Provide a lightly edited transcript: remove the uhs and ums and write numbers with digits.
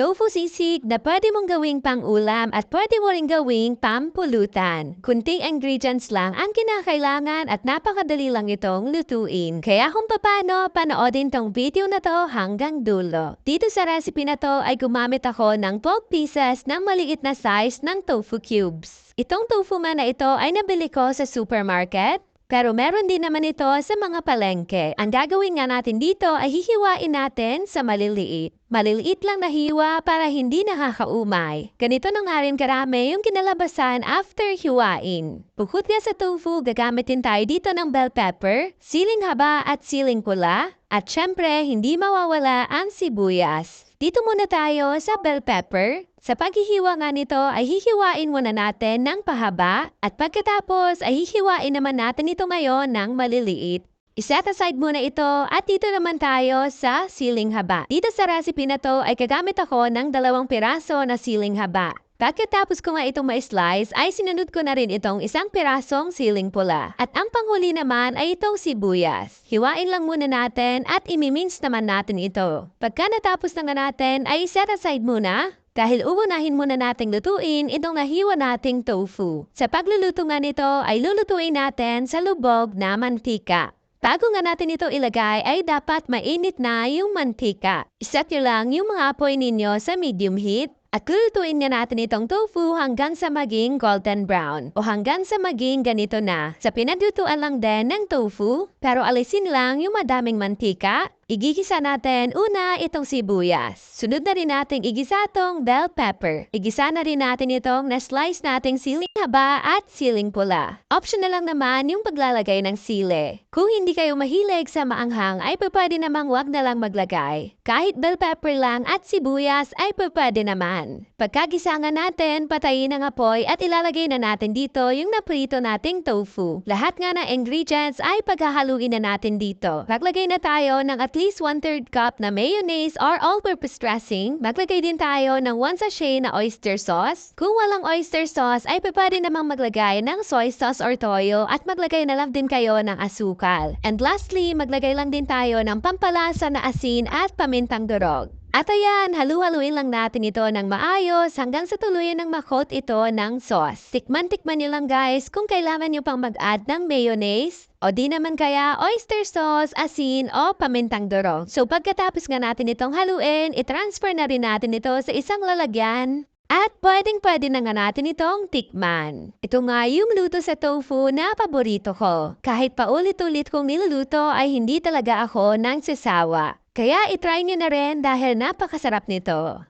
Tofu sisig na pwede mong gawing pang-ulam at pwede mo rin gawing pampulutan. Kunting ingredients lang ang kinakailangan at napakadali lang itong lutuin. Kaya kung paano, panoodin tong video na to hanggang dulo. Dito sa recipe na to ay gumamit ako ng 12 pieces ng maliit na size ng tofu cubes. Itong tofu man na ito ay nabili ko sa supermarket. Pero meron din naman ito sa mga palengke. Ang gagawin nga natin dito ay hihiwain natin sa maliliit. Maliliit lang na hiwa para hindi nakakaumay. Ganito na nga rin karami yung kinalabasan after hiwain. Bukod nga sa tofu, gagamitin tayo dito ng bell pepper, siling haba at siling pula. At syempre, hindi mawawala ang sibuyas. Dito muna tayo sa bell pepper. Sa paghihiwa nga nito ay hihiwain muna natin ng pahaba at pagkatapos ay hihiwain naman natin ito ngayon ng maliliit. I-set aside muna ito at dito naman tayo sa siling haba. Dito sa recipe na to ay gagamit ako ng 2 piraso na siling haba. Pagkatapos ko nga itong ma-slice ay sinunod ko na rin itong 1 pirasong siling pula. At ang panghuli naman ay itong sibuyas. Hiwain lang muna natin at imimince naman natin ito. Pagka natapos na nga natin ay set aside muna. Dahil uunahin muna nating lutuin itong nahiwa nating tofu. Sa pagluluto nga nito ay lulutuin natin sa lubog na mantika. Bago nga natin ito ilagay ay dapat mainit na yung mantika. Iset nyo lang yung mga apoy ninyo sa medium heat. At lulutuin nga natin itong tofu hanggang sa maging golden brown o hanggang sa maging ganito na. Sa pinaglutuan lang din ng tofu, pero alisin lang yung madaming mantika. Igigisa natin una itong sibuyas. Sunod na rin natin igisa itong bell pepper. Igisa na rin natin itong na-slice nating siling haba at siling pula. Optional lang naman yung paglalagay ng sili. Kung hindi kayo mahilig sa maanghang ay pwede namang wag na lang maglagay. Kahit bell pepper lang at sibuyas ay pwede naman. Pagkagisangan natin, patayin ang apoy at ilalagay na natin dito yung naprito nating tofu. Lahat nga ng ingredients ay paghahaluin na natin dito. Maglagay na tayo ng at least 1/3 cup na mayonnaise or all-purpose dressing. Maglagay din tayo ng 1 sachet na oyster sauce. Kung walang oyster sauce ay pwede namang maglagay ng soy sauce or toyo at maglagay na lang din kayo ng asukal. And lastly, maglagay lang din tayo ng pampalasa na asin at pamintang durog. At ayan, halu-haluin lang natin ito ng maayos hanggang sa tuluyan ng makot ito ng sauce. Tikman-tikman nyo lang guys kung kailangan nyo pang mag-add ng mayonnaise o di naman kaya oyster sauce, asin o pamintang durog. So pagkatapos nga natin itong haluin, i-transfer na rin natin ito sa isang lalagyan. At pwedeng-pwede na nga natin itong tikman. Ito nga yung luto sa tofu na paborito ko. Kahit paulit-ulit kong niluluto ay hindi talaga ako nang sasawa. Kaya itry nyo na rin dahil napakasarap nito.